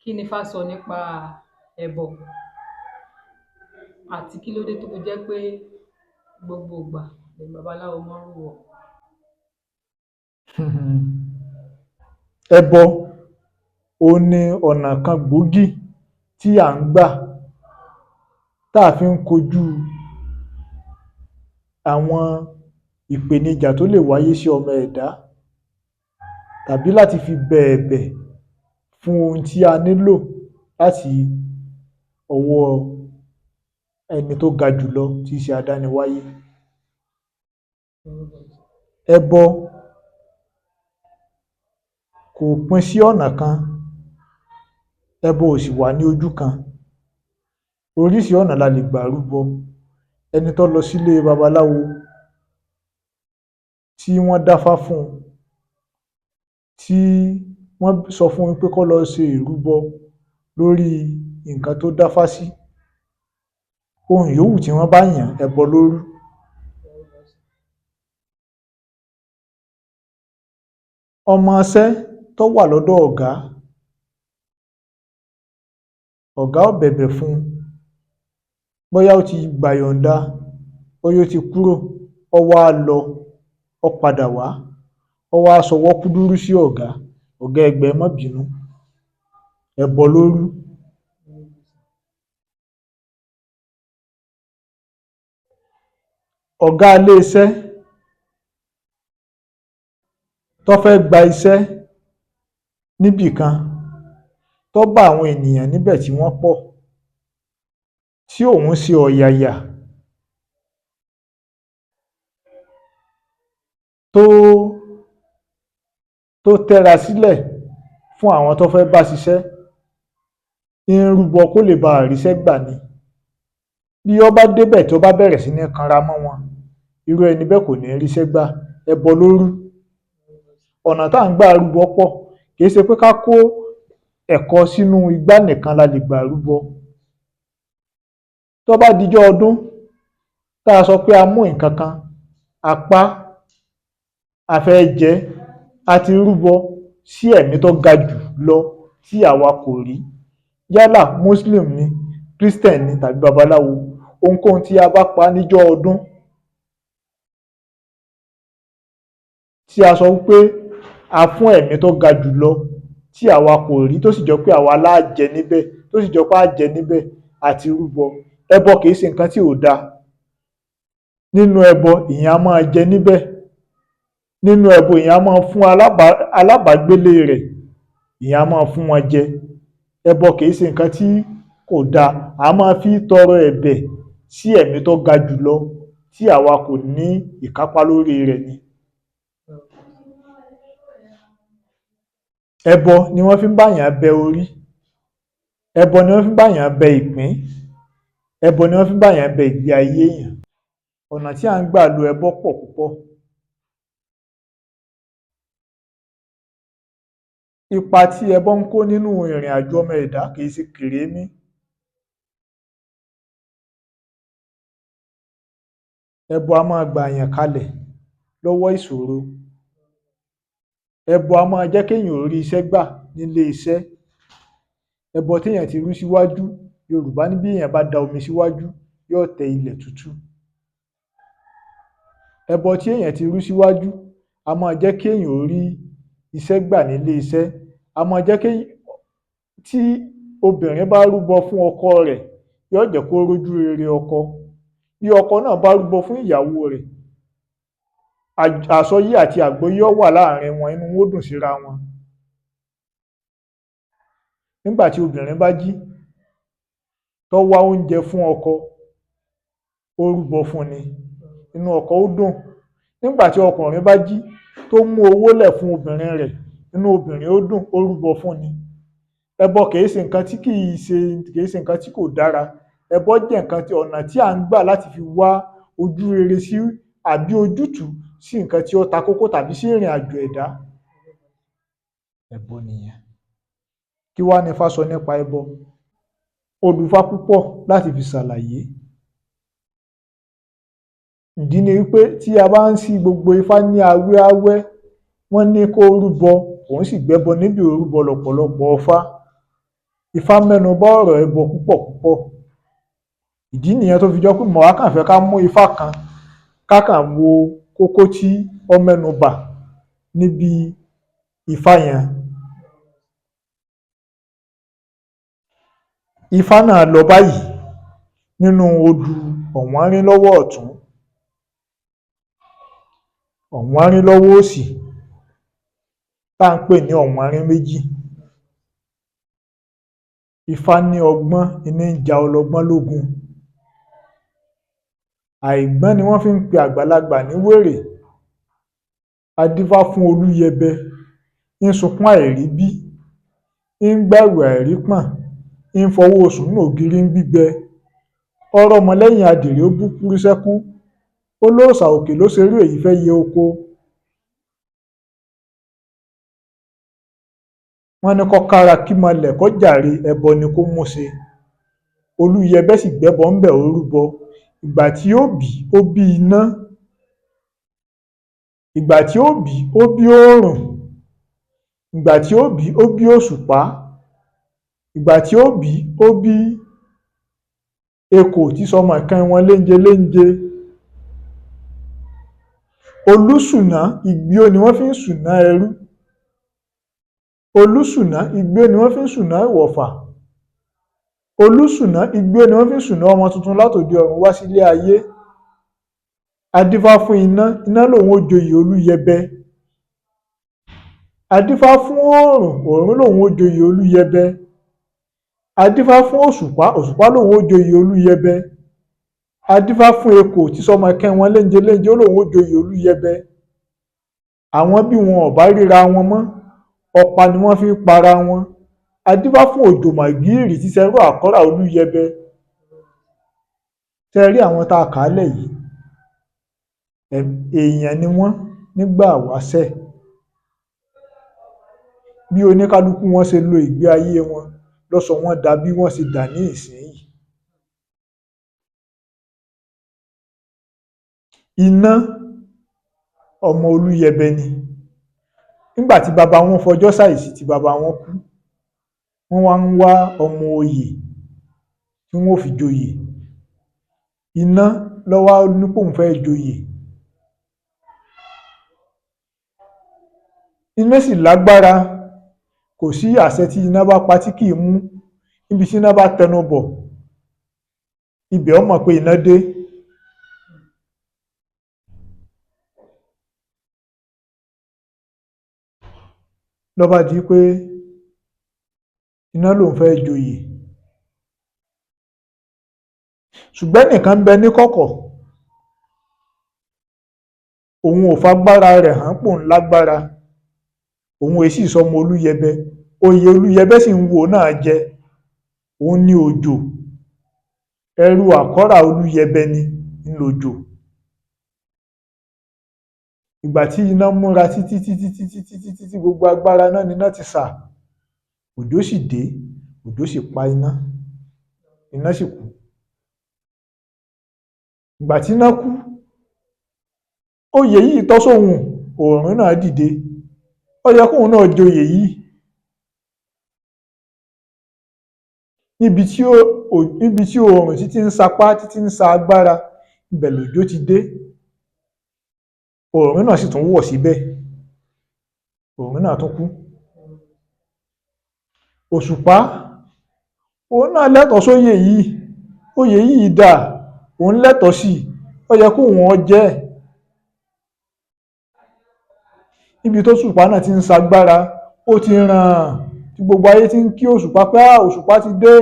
Kí ni Ifá sọ nípa ẹbọ àti kí ló dé tó fi jẹ́ pé gbogbo ìgbà ni babaláwo máa ń rúbọ? Ẹbọ òun ni ọ̀nà kan gbòógì tí à ń gbà tá a fi ń kojú àwọn ìpèníjà tó lè wáyé sí ọmọ ẹ̀dá tàbí láti fi bẹ ẹ̀bẹ̀ fún ohun tí a nílò láti ọwọ́ ẹni tó ga jùlọ tí í ṣe adániwáyé. Ẹbọ kò pín sí ọ̀nà kan, ẹbọ ò sì wà ní ojú kan. Oríṣi ọ̀nà la lè gbà rúbọ. Ẹni tó lọ sílé babaláwo tí wọ́n dáfá fún un, tí wọ́n sọ fún un pé kó lọ ṣe ìrúbọ lórí nǹkan tó dáfá sí, ohun yòówù tí wọ́n bá yàn, ẹbọ ló rú. Ọmọọṣẹ́ tó wà lọ́dọ̀ ọ̀gá, ọ̀gá ó bẹ̀bẹ̀ fún un, bóyá ó ti gbàyọ̀ǹda, bóyá ó ti kúrò, ó wá lọ, ó padà wá, ó wá sọwọ́ kúdúrú sí ọ̀gá, ọ̀gá ẹ gbọ̀ọ́ ẹ má bínú, ẹbọ ló rú. Ọ̀gá ilé-iṣẹ́ tó fẹ́ gba iṣẹ́ níbì kan, tó bá àwọn ènìyàn níbẹ̀ tí wọ́n pọ̀, tí òun ṣe ọ̀yàyà tó tẹ́ra sílẹ̀ fún àwọn tó fẹ́ bá ṣiṣẹ́, ń rúbọ kó lè bá ríṣẹ́ gbà ni. Bí ó bá débẹ̀ tó bá bẹ̀rẹ̀ sí ní kanra mọ́ wọn, irú ẹni bẹ́ẹ̀ kò ní ríṣẹ́ gbà, ẹbọ ló rú. Ọ̀nà tá à ń gbà rúbọ pọ̀, kì í ṣe pé ká kó ẹ̀kọ sínú igbá nìkan la lè gbà rúbọ. Tó bá dijọ́ ọdún tá a sọ pé a mú nǹkan kan, a pá, a fẹ́ jẹ ẹ́, a ti rúbọ sí ẹ̀mí tó ga jù lọ tí àwa kò rí. Yálà Muslim ni, Christian ni tàbí babaláwo, ohunkóhun tí a bá pa níjọ́ ọdún tí a sọ wípé a fún ẹ̀mí tó ga jù lọ tí àwa kò rí, tó sì jẹ́ pé àwa lá jẹ níbẹ̀, tó sì jẹ́ pé á jẹ níbẹ̀, a ti rúbọ. Ẹbọ kì í ṣe nǹkan tí ò dáa. Nínú ẹbọ èèyàn á máa jẹ níbẹ̀. Nínú ẹbọ èèyàn á máa fún alábàágbélé rẹ̀, èèyàn á máa fún wọn jẹ. Ẹbọ kì í ṣe nǹkan tí kò dáa. A máa fi tọrọ ẹ̀bẹ̀ sí ẹ̀mí tó ga jù lọ tí àwa kò ní ìkápá lórí rẹ̀ ni. Ẹbọ ni wọ́n fi ń báyàn bẹ orí. Ẹbọ ni wọ́n fi ń báyàn bẹ ìpín. Ẹbọ ni wọ́n fi ń báyàn bẹ ìgbé ayé èèyàn. Ọ̀nà tí à ń gbà lo ẹbọ pọ̀ púpọ̀. Ipa tí ẹbọ ń kó nínú ìrìn àjò ọmọ ẹ̀dá kì í ṣe kèrémí. Ẹbọ a máa gbà yàn kalẹ̀ lọ́wọ́ ìṣòro. Ẹbọ a máa jẹ́ kéèyàn ó rí iṣẹ́ gbà nílé iṣẹ́. Ẹbọ téèyàn ti rú síwájú, Yorùbá ní bí èèyàn bá da omi síwájú, yóò tẹ ilẹ̀ tútù. Ẹbọ tí èèyàn ti rú síwájú a máa jẹ́ kéèyàn ó rí iṣẹ́ gbà nílé iṣẹ́. A máa jẹ́ tí obìnrin bá rúbọ fún ọkọ rẹ̀, yóò jẹ́ kó rójú rere ọkọ. Bí ọkọ náà bá rúbọ fún ìyàwó rẹ̀, àsọyé àti àgbọ́yé ó wà láàrin wọn, inú wọn ó dùn síra wọn. Nígbà tí obìnrin bá jí tó wá oúnjẹ fún ọkọ, ó rúbọ fún ni, inú ọkọ ó dùn. Nígbà tí ọkùnrin bá jí tó mú owó lẹ̀ fún obìnrin rẹ̀, inú obìnrin ó dùn, ó rúbọ fún ni. Ẹbọ kì í ṣe nǹkan tí kò dára. Ẹbọ jẹ́ ọ̀nà tí à ń gbà láti fi wá ojú rere sí àbí ojútùú sí nǹkan tí ó ta kókó tàbí sí ìrìn àjò ẹ̀dá. Ẹbọ nìyẹn. Kí wá ni Ifá sọ nípa ẹbọ? Ó lu Ifá púpọ̀ láti fi ṣàlàyé. Ìdí ni wípé tí a bá ń ṣí gbogbo Ifá ní awẹ́, wọ́n ní kó rúbọ, òun sì gbẹ́bọ níbi ó rúbọ lọ́pọ̀lọpọ̀ Ifá. Ifá mẹ́nu bà ọ̀rọ̀ ẹbọ púpọ̀ púpọ̀. Ìdí nìyẹn tó fi jẹ́ pé màá kàn fẹ́ ká mú Ifá kan ká kàn wo kókó tí ó mẹ́nu bà níbi Ifá yẹn. Ifá náà lọ báyìí nínú odù Ọ̀wọ́nrín lọ́wọ́ ọ̀tún, Ọ̀wọ́nrín lọ́wọ́ òsì tá à ń pè ní Ọ̀wọ́nrín méjì. Ifá ní ọgbọ́n ní ń ja ọlọ́gbọ́n lógun. Àìgbọ́n ni wọ́n fi ń pe àgbàlagbà ní wèrè. A dífá fún Olúyẹbẹ, ń sunkún àìríbí, ń gbààwẹ̀ àìrípọ̀n, ń fọwọ́ sùn ògiri ń gbígbẹ. Ó rọ́mọ lẹ́yìn adìrẹ ó bú kúrú sẹ́kún, ó lóòṣà òkè ló ṣerú èyí fẹ́ yẹ oko. Wọ́n ní kó kára kí mọlẹ̀ kó jàre, ẹbọ ni kó mú ṣe. Olúyẹbẹ sì gbẹ́bọ ńbẹ̀ ó rúbọ. Ìgbà tí ó bí, ó bí iná. Ìgbà tí ó bí, ó bí òòrùn. Ìgbà tí ó bí, ó bí òṣùpá. Ìgbà tí ó bí, ó bí ekò tí sọmọ ìkan wọn léńje léńje. Olúṣùnà ìgbíó ni wọ́n fi ń ṣùnà ẹrú. Olúṣùnà ìgbíó ni wọ́n fi ń ṣùnà ìwọ̀fà. Olúṣùnà ìgbíó ni wọ́n fi ń ṣùnà ọmọ tuntun látòde ọ̀run wá sílé ayé. A dífá fún iná, iná lòun ó joyè Olúyẹbẹ. A dífá fún òòrùn, òòrùn lòun ó joyè Olúyẹbẹ. A dífá fún òṣùpá, òṣùpá lòun ó joyè Olúyẹbẹ. A dífá fún ekò tí sọmọ ìkan wọn léńje léńje, ó lòun ó joyè Olúyẹbẹ. Àwọn bí wọn ò bá ríra wọn mọ́, ọ̀pá ni wọ́n fi ń para wọn. A dífá fún òjò màgìrì tí ṣerú àkọ́rà Olúyẹbẹ. Ṣé ẹ rí àwọn tá a kà á lẹ̀ yìí? Èèyàn ni wọ́n nígbà ìwáṣẹ̀. Bí oníkálukú wọn ṣe lo ìgbé ayé wọn ló sọ wọ́n dà bí wọ́n ṣe dà ní ìsinyìí. Iná ọmọ Olúyẹbẹ ni. Nígbà tí bàbá wọn fọjọ́ ṣàìsí tí bàbá wọn kú, wọ́n wá ń wá ọmọ oyè tí wọ́n ó fi joyè. Iná ló wá ní pé òun fẹ́ joyè. Iná sì lágbára, kò sí àṣẹ tí iná bá pa tí kì í mú. Níbi tí iná bá tẹnu bọ̀, ibẹ̀ ó mọ̀ pé iná dé. Ló bá di pé iná lòun fẹ́ joyè. Ṣùgbọ́n ẹnìkan ń bẹ níkọ̀kọ̀, òun ò fagbára rẹ̀ hàn pòun lágbára. Òun èé sì sọmọ Olúyẹbẹ. Oyè Olúyẹbẹ sì ń wò náà jẹ. Òun ni Òjò. Ẹrú àkọ́rà Olúyẹbẹ ni l'Òjò. Ìgbà tí iná múra títí títí títí títí títí gbogbo agbára náà ni iná ti sà, òjò sì dé, òjò sì pa iná, iná sì kú. Ìgbà tí iná kú, oyè yìí tọ́ sóhun, òòrùn náà dìde. Ó yẹ kóun náà joyè yìí. Níbi tí òòrùn títí ń sapá, títí ń sa agbára, ibẹ̀ lòjò ti dé. Òòrùn náà sì tún wọ̀ síbẹ̀. Òòrùn náà tún kú. Òṣùpá, òun náà lẹ́tọ̀ọ́ sóyè yìí. Oyè yìí dà, òun lẹ́tọ̀ọ́ sí i. Ó yẹ kóun ó jẹ́ ẹ̀. Níbi tóṣùpá náà ti ń sagbára, ó ti ràn, tí gbogbo ayé ti ń kí òṣùpá pé òṣùpá ti dé,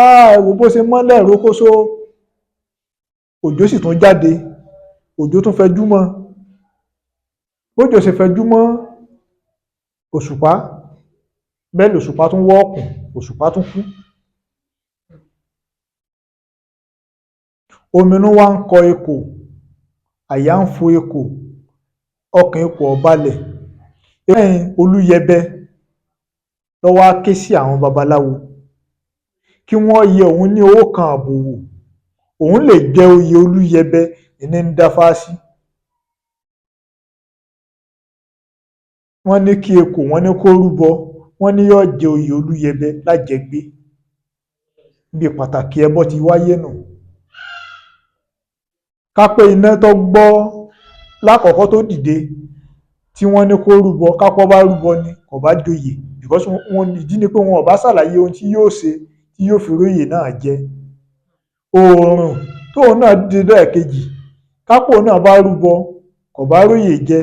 ẹ wò bó ṣe mọ́lẹ̀ rókóṣó. Òjò sì tún jáde, òjò tún fẹjú mọ́. Bójò ṣe fẹjú mọ́ òṣùpá, bẹ́ẹ̀ lòṣùpá tún wọ́ọ̀kùn, òṣùpá tún kú. Ominú wá ń kọ ekò, àyà ń fo ekò, ọkàn ekò ò balẹ̀. Lẹ́yìn Olúyẹbẹ ló wá ké sí àwọn babaláwo kí wọ́n yẹ òun ní owó kan àbò wò. Òun lè jẹ oyè Olúyẹbẹ ní ń dáfá sí. Wọ́n ní kí ekò, wọ́n ní kó rúbọ, wọ́n ní yóò jẹ oyè Olúyẹbẹ lájẹgbé. Ibi pàtàkì ẹbọ ti wáyé nù. Ká pé iná tó gbọ́ lákọ̀ọ́kọ́ tó dìde tí wọ́n ní kó rúbọ, kápọ́ bá rúbọ ni kò bá joyè, because ìdí ni pé wọn ò bá ṣàlàyé ohun tí yóò ṣe tí yóò fi róyè náà jẹ. Oòrùn tóun náà dìde lẹ́ẹ̀kejì, kápò náà bá rúbọ kò bá róyè jẹ,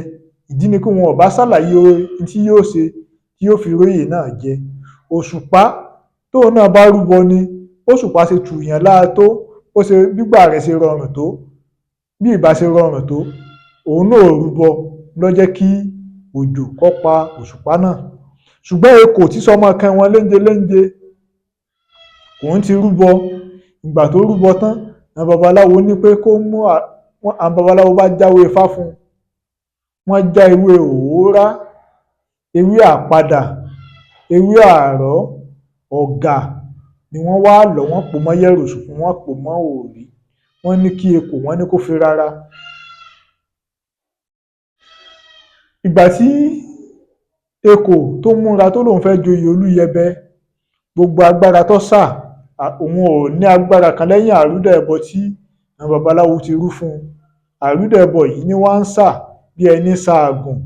ìdí ni pé wọn ò bá ṣàlàyé ohun tí yóò ṣe tí yóò fi róyè náà jẹ. Òṣùpá tóun náà bá rúbọ ni, bóṣùpá ṣe tùyàn lára tó, ó ṣe gbígbà rẹ̀ ṣe rọrùn tó, bí ìbá ṣe rọrùn tó, òun náà ò rúbọ ló jẹ́ kí òjò kó pa òṣùpá náà. Ṣùgbọ́n ekò tí sọmọ kan wọn léńjeléńje, òun ti rúbọ. Ìgbà tó rúbọ tán, àwọn babaláwo ní pé kó mú àwọn babaláwo bá jáwé Ifá fún un. Wọ́n já ewé òórá, ewé àpadà, ewé àrọ́, ọ̀gà ni wọ́n wá lọ̀, wọ́n pò mọ́ yẹ̀rùsùn, wọ́n pò mọ́ òrí. Wọ́n ní kí ekò, wọ́n ní kó fi rárá. Ìgbà tí ekò tó múra tó lóun fẹ́ joyè Olúyẹbẹ, gbogbo agbára tó sà, òun ò ní agbára kan lẹ́yìn àrúdà ẹbọ tí àwọn babaláwo ti rú fún un. Àrúdà ẹbọ yìí ni wọ́n ń sà bí ẹni sa àgùn.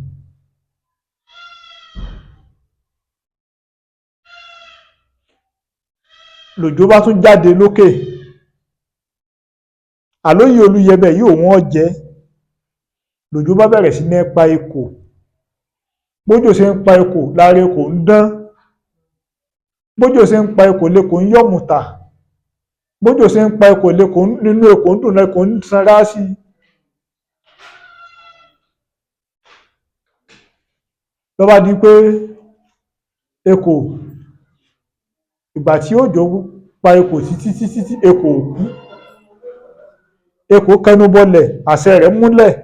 Lòjò bá tún jáde lókè, àlóyè Olúyẹbẹ yìí òun ó jẹ. Lòjò bá bẹ̀rẹ̀ sí ní pa ekò, bójò ṣe ń pa ekò lára ekò ń dán, bójò ṣe ń pa ekò lekò ń yọ̀mùtà, bójò ṣe ń pa ekò lekò nínú ekò ń dùn, ekò ń sanra sí i. Ló bá di pé ekò, ìgbà tí òjò pa ekò títí ekò ò kú, ekò kẹnu bọlẹ̀, àṣẹ rẹ̀ múlẹ̀,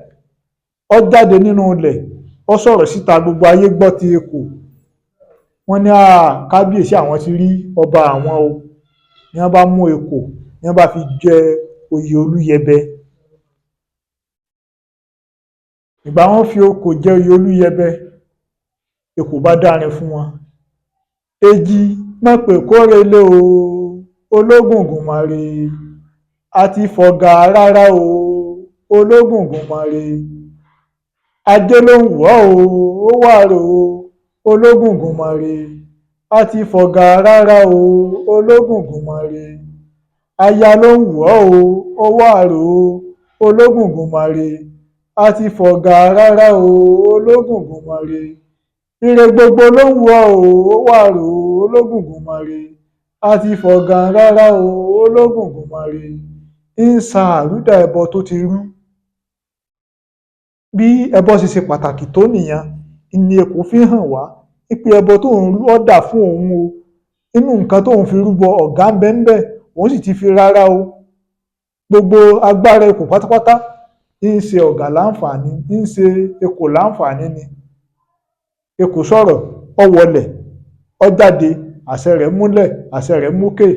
ó jáde nínú ilẹ̀, ó sọ̀rọ̀ síta, gbogbo ayé gbọ́ ti ekò. Wọ́n ní kábíyèsí àwọn ti rí ọba àwọn o. Ni wọ́n bá mú ekò, ni wọ́n bá fi jẹ oyè Olúyẹbẹ. Ìgbà wọ́n fi ekò jẹ oyè Olúyẹbẹ, ekò bá dárin fún wọn. Èjì mọ̀ pé kórelé o, Ológùngùn mọ̀re, àti fọ̀gà rárá o, Ológùngùn mọ̀re. Ajé ló ń wọ̀ o, ó wàrò o, Ológùngùn mọ̀re, àti fọ̀gà rárá o, Ológùngùn mọ̀re. Aya ló ń wọ̀ o, ó wàrò o, Ológùngùn mọ̀re, àti fọ̀gà rárá o, Ológùngùn mọ̀re. Ire gbogbo ló ń wọ̀ o, ó wàrò o, Ológùngùn mọ̀re, àti fọ̀gà rárá o, Ológùngùn mọ̀re. ń sa àrúdà ẹbọ tó ti rú. Bí ẹbọ ṣe ṣe pàtàkì tó nìyẹn ni ekò fi hàn wá pé ẹbọ tó ń rú ó dà fún òun o. Nínú nǹkan tóun fi rúbọ ọ̀gá ń bẹ ńbẹ̀, òun sì ti fi rárá o. Gbogbo agbára ekò pátápátá ń ṣe ọ̀gá láǹfààní, ń ṣe ekò láǹfààní ni. Ekò sọ̀rọ̀, ó wọlẹ̀, ó jáde, àṣẹ rẹ̀ múlẹ̀, àṣẹ rẹ̀ mókè.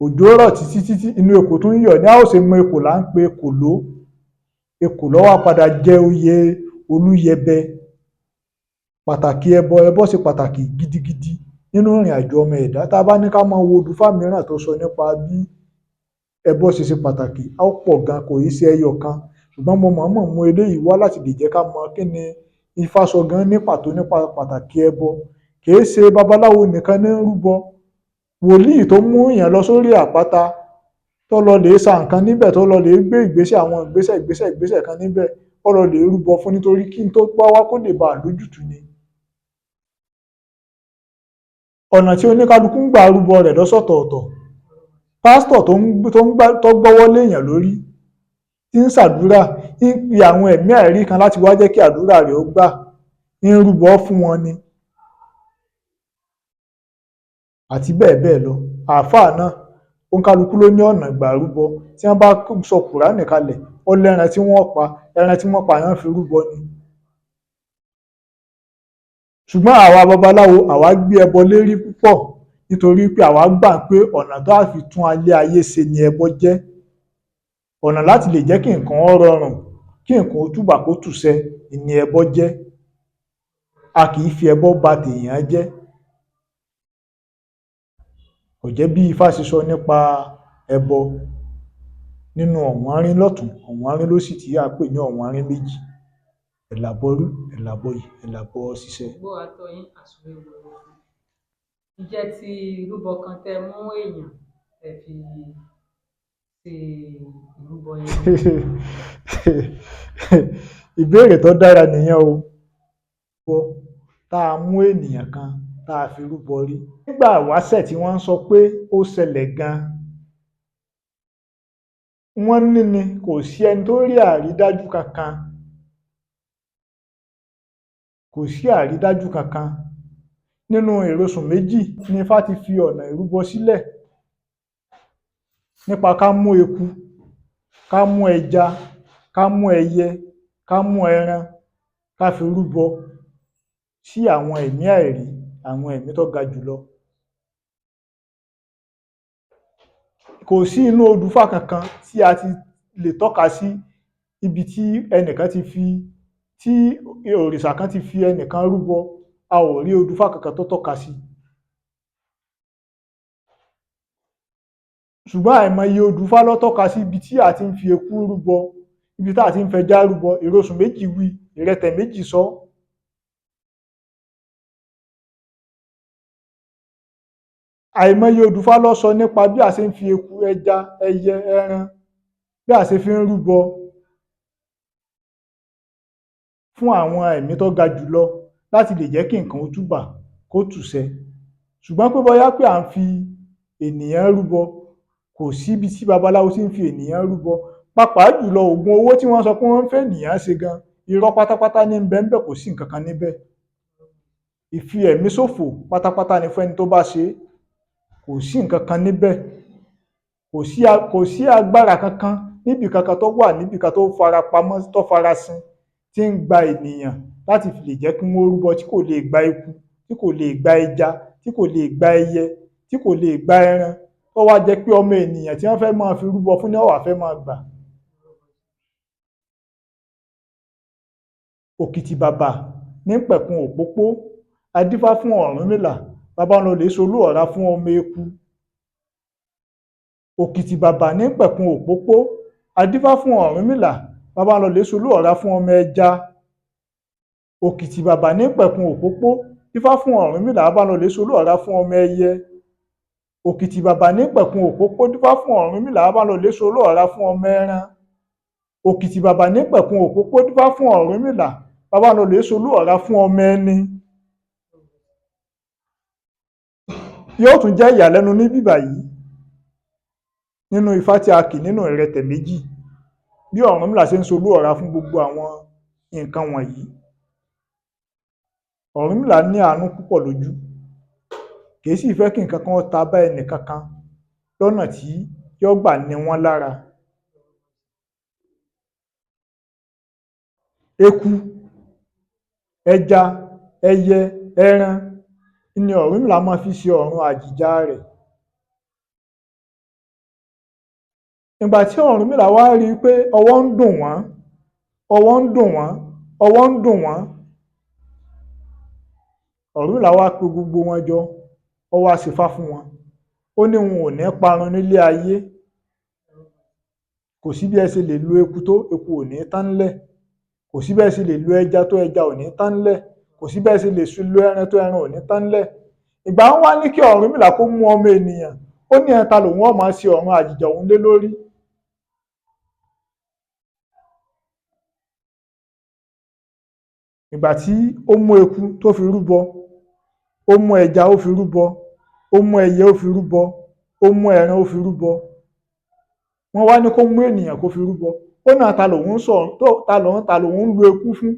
Òjò rọ̀ títí inú ekò tún yọ̀, ní a ó ṣe mọ ekò là ń pe kòló. Ekò ló wá padà jẹ oyè Olúyẹbẹ. Pàtàkì ẹbọ, ẹbọ ṣe pàtàkì gidigidi nínú ìrìn àjò ọmọ ẹ̀dá. Tá a bá ní ká máa wo odùfá mìíràn tó sọ nípa bí ẹbọ ṣe ṣe pàtàkì, á pọ̀ gan, kò í ṣe ẹyọ kan. Ṣùgbọ́n mo mọ̀ọ́mọ̀ mú eléyìí wá láti lè jẹ́ ká mọ kí ni Ifá sọ gan ní pàtó nípa pàtàkì ẹbọ. Kì í ṣe babaláwo nìkan ní ń rúbọ. Wòlíì tó mú èèyàn lọ sórí àpáta, tó lọ lè sa nǹkan níbẹ̀, tó lọ lè gbé ìgbésẹ̀ kan níbẹ̀, ó lọ lè rúbọ fún, nítorí kí n tó bá wá kó lè bá a lójútùú ni. Ọ̀nà tí oníkálukú ń gbà rúbọ rẹ̀ lọ́sọ̀tọ̀ọ̀tọ̀. Pásítọ̀ tó gbọ́wọ́ léèyàn lórí, tí ń ṣàdúrà, ń pe àwọn ẹ̀mí àìrí kan láti wá jẹ́ kí àdúrà rẹ̀ ó gbà, ń rúbọ fún wọn ni. Àti bẹ́ẹ̀ bẹ́ẹ̀ lọ. Àáfàá náà, oníkálukú ló ní ọ̀nà ìgbà rúbọ. Tí wọ́n bá sọ Kùránì kalẹ̀, ó lẹ́ran tí wọ́n pa, ẹran tí wọ́n pa yẹn fi rúbọ ni. Ṣùgbọ́n àwa babaláwo, àwa gbé ẹbọ lérí púpọ̀, nítorí pé àwa gbà pé ọ̀nà tó á fi tún ayé ṣe ni ẹbọ jẹ́. Ọ̀nà láti lè jẹ́ kí nǹkan ó rọrùn, kí nǹkan ó túbà kó tùṣẹ ni ẹbọ jẹ́. A kì í fi ẹbọ ba tèèyàn jẹ́. Kò jẹ́ bí Ifá ṣe sọ nípa ẹbọ nínú ọ̀wọ́nrín lọ́tùn ọ̀wọ́nrín lósì tí à ń pè ní ọ̀wọ́nrín méjì, ẹ̀làbọrú ẹ̀làbọyè ẹ̀làbọ ṣiṣẹ́. Gbó atọyín àsùnwé wọ̀rọ̀. Ìjẹ́ ti ìrúbọ kan tẹ mú èèyàn ẹ fi ṣe ìrúbọ yẹn. Ìbéèrè tó dára nìyẹn o. Tá a mú ènìyàn kan tá a fi rúbọ rí. Nígbà ìwáṣẹ̀ tí wọ́n ń sọ pé ó ṣẹlẹ̀ gan-an, wọ́n ní ni kò sí ẹni tó rí àrídájú kankan. Kò sí àrídájú kankan. Nínú ìrosùn méjì ni Ifá ti fi ọ̀nà ìrúbọ sílẹ̀ nípa ká mú eku, ká mú ẹja, ká mú ẹyẹ, ká mú ẹran, ká fi rúbọ sí àwọn ẹ̀mí àìrí, àwọn ẹ̀mí tó ga jùlọ. Kò sí inú odù Ifá kankan tí a ti lè tọ́ka sí ibi tí ẹnìkan ti fi, tí òrìṣà kan ti fi ẹnìkan rúbọ, a ò rí odù Ifá kankan tó tọ́ka sí. Ṣùgbọ́n àìmọye odù Ifá ló tọ́ka sí ibi tí a ti ń fi eku rúbọ, ibi tá a ti ń fẹja rúbọ, ìrosùn méjì wí, ìrẹtẹ̀ méjì sọ. Àìmọye odù Ifá ló sọ nípa bí a ṣe ń fi eku, ẹja, ẹyẹ, ẹran, bí a ṣe fi ń rúbọ fún àwọn ẹ̀mí tó ga jùlọ láti lè jẹ́ kí nǹkan ó túbà kó tùṣẹ. Ṣùgbọ́n pé bóyá pé à ń fi ènìyàn rúbọ, kò síbi tí babaláwo ti ń fi ènìyàn rúbọ. Pàápàá jùlọ ògùn owó tí wọ́n sọ pé wọ́n ń fènìyàn ṣe gan, irọ́ pátápátá ní ń bẹ ńbẹ̀, kò sí nǹkan kan níbẹ̀. Ìfi ẹ̀mí ṣòfò pátápátá ni fún ẹni tó bá ṣe é. Kò sí nǹkan kan níbẹ̀. Kò sí agbára kankan níbì kankan tó wà níbì kan tó fara pamọ́, tó farasin, tí ń gba ènìyàn láti fi lè jẹ́ kí wọ́n rúbọ, tí kò lè gba eku, tí kò lè gba ẹja, tí kò lè gba ẹyẹ, tí kò lè gba ẹran, tó wá jẹ́ pé ọmọ ènìyàn tí wọ́n fẹ́ máa fi rúbọ fún ni wọ́n wá fẹ́ máa gbà. Òkìtì bàbà ní pẹ̀kun òpópó, a dífá fún Ọ̀rúnmìlà, baba ń lọ rèé solú ọ̀rá fún ọmọ eku. Òkìtì bàbà ní pẹ̀kun òpópó, a dífá fún Ọ̀rúnmìlà, baba ń lọ rèé solú ọ̀rá fún ọmọ ẹja. Òkìtì bàbà ní pẹ̀kun òpópó, dífá fún Ọ̀rúnmìlà, baba ń lọ rèé solú ọ̀rá fún ọmọ ẹyẹ. Òkìtì bàbà ní pẹ̀kun òpópó, dífá fún Ọ̀rúnmìlà, baba ń lọ rèé solú ọ̀rá fún ọmọ ẹran. Òkìtì bàbà ní pẹ̀kun òpópó, dífá fún Ọ̀rúnmìlà, baba ń lọ rèé solú ọ̀rá fún ọmọ ẹni. Yóò tún jẹ́ ìyàlẹ́nu níbí báyìí nínú Ifá tí a kì nínú ìrẹtẹ̀ méjì, bí Ọ̀rúnmìlà ṣe ń solú ọ̀rá fún gbogbo àwọn nǹkan wọ̀nyí. Ọ̀rúnmìlà ní àánú púpọ̀ lójú, kìí sì fẹ́ kí nǹkan kan ta bá ẹnì kankan lọ́nà tí yóò gbà ní wọ́n lára. Eku, ẹja, ẹyẹ, ẹran ni Ọ̀rúnmìlà máa fi ṣe ọ̀run àjìjà rẹ̀. Ìgbà tí Ọ̀rúnmìlà wá rí i pé ọwọ́ ń dùn wọ́n, ọwọ́ ń dùn wọ́n, ọwọ́ ń dùn wọ́n, Ọ̀rúnmìlà wá pe gbogbo wọn jọ, ó wá ṣifá fún wọn. Ó ní wọn ò ní parun nílé ayé. Kò sí bí ẹ ṣe lè lo eku tó, eku ò ní tán ńlẹ̀. Kò sí bẹ́ẹ̀ ṣe lè lo ẹja tó, ẹja ò ní tán ńlẹ̀. Kò sí bẹ́ẹ̀ ṣe lè lo ẹran tó, ẹran ò ní tán ńlẹ̀. Ìgbà wọn wá ní kí Ọ̀rúnmìlà kó mú ọmọ ènìyàn, ó ní ẹta lòun ó máa ṣe ọ̀run àjìjà òun lé lórí. Ìgbà tí ó mú eku tó fi rúbọ, ó mú ẹja ó fi rúbọ, ó mú ẹyẹ ó fi rúbọ, ó mú ẹran ó fi rúbọ, wọ́n wá ní kó mú ènìyàn kó fi rúbọ. Ó náà ta lòun ń lo eku fún,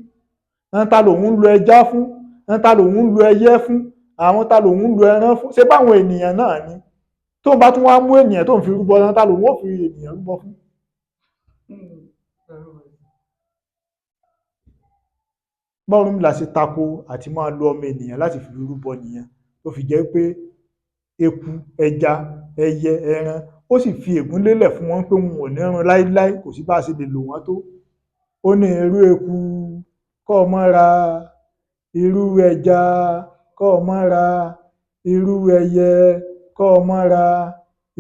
ta lòun ń lo ẹja fún, ta lòun ń lo ẹyẹ fún, àwọn ta lòun ń lo ẹran fún, ṣé báwọn ènìyàn náà ni. Tóun bá tún wá mú ènìyàn tóun fi rúbọ, ta lòun ó fi ènìyàn rúbọ fún. Bọ́rúnmìlà ṣe tako àti máa lo ọmọ ènìyàn láti fi rúbọ nìyẹn, tó fi jẹ́ pé eku, ẹja, ẹyẹ, ẹran, ó sì fi ègún lélẹ̀ fún wọn pé wọn ò ní run láíláí, kò sí bá a ṣe lè lò wọ́n tó. Ó ní irú eku kọ́ ọ mọ́ ra, irú ẹja kọ́ ọ mọ́ ra, irú ẹyẹ kọ́ kọ́ ọ mọ́ra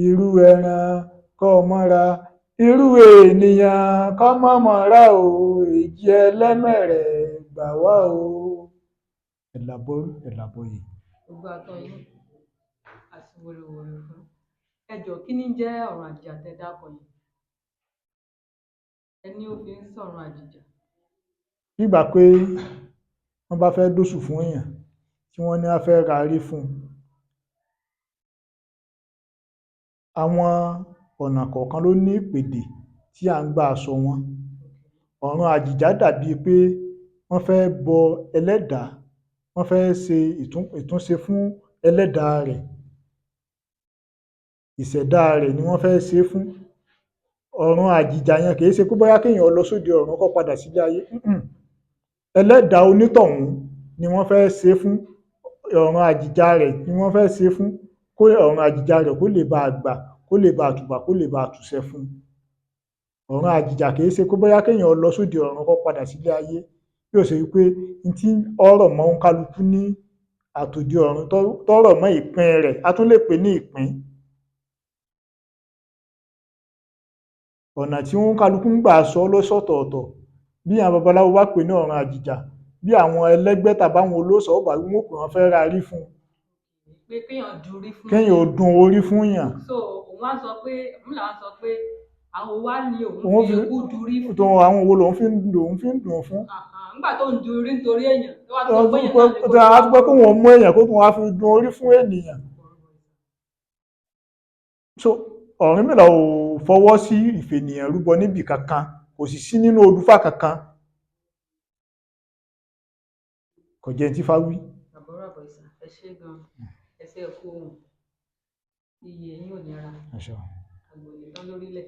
irú ẹran kọ́ ọ mọ́ra irú ènìyàn kọ́ mọ́mọ́ra o èjì ẹlẹ́mẹ̀rẹ̀ gbà wá o. ẹ̀làbọ̀rú ẹ̀làbọ̀yè. gbogbo àtọ yìí àti wòlòwòlò fún ẹ jọ̀ọ́ kí ni jẹ́ ọ̀rọ̀ àjìjà tẹ́ dákọ yìí ẹni ó fi ń sọ̀rọ̀ àjìjà. nígbà pé wọ́n bá fẹ́ dóṣù fún èèyàn tí wọ́n ní wọ́n fẹ́ rarí fún un, àwọn ọ̀nà kọ̀ọ̀kan ló ní ìpèdè tí à ń gbà sọ wọ́n. ọ̀run àjìjà dàbí pé wọ́n fẹ́ bọ ẹlẹ́dàá, wọ́n fẹ́ ṣe ìtúnṣe fún ẹlẹ́dàá rẹ̀, ìṣẹ̀dá rẹ̀ ni wọ́n fẹ́ ṣe fún. ọ̀run àjìjà yẹn kì í ṣe pé bóyá kéèyàn lọ sóde ọ̀run kó padà sílé ayé. ẹlẹ́dàá onítọ̀hún ni wọ́n fẹ́ ṣe fún, ọ̀run àjìjà rẹ̀ ni wọ́n fẹ́ ṣe fún, kó ọ̀run àjìjà rẹ̀ kó lè bá a gbà, kó lè bá a tùbà, kó lè bá a tùṣẹ fún. ọ̀run àjìjà kì í ṣe pé bóyá kéèyàn lọ sóde ọ̀run kó padà sílé ayé, bí ó ṣe wípé tí ọ̀rọ̀ mọ́ kálukú ní àtòdì ọ̀run tọ́rọ̀ mọ́ ìpín rẹ̀, a tún lè pè ní ìpín. ọ̀nà tí wọ́n kálukú ń gbà sọ lọ́sọ̀tọ̀ọ̀tọ̀, bí àwọn babaláwo bá pè ní ọ̀run àjìjà, bí àwọn ẹlẹ́gbẹ́ tàbáwọn olóòṣà ó bá wí wọ́n pè wọ́n fẹ́ rarí fún un, pé kéèyàn dun orí fún kéèyàn ò dun orí fún yàn. so òun á sọ pé àwọn wá ní òun fi ikú durí fún. àwọn wo lòun fi ń dùn fún. nígbà tó ń dun orí nítorí èèyàn tó wá tó wọ́n gbé tún èèyàn pé a tún pé kó wọn mú èèyàn kó tún wá fi dun orí fún ènìyàn. so Ọ̀rúnmìlà ò fọwọ́ sí ìfènìyàn rúbọ níbì kankan, kò sì sí nínú odùfá kankan, kò jẹ́ tí fá wí. àbọ̀rọ̀ àbọ̀ ìsà ẹ ṣé gan ẹ ṣé kú ohun iyì yín ò ní ra àgbòyè tán lórílẹ̀.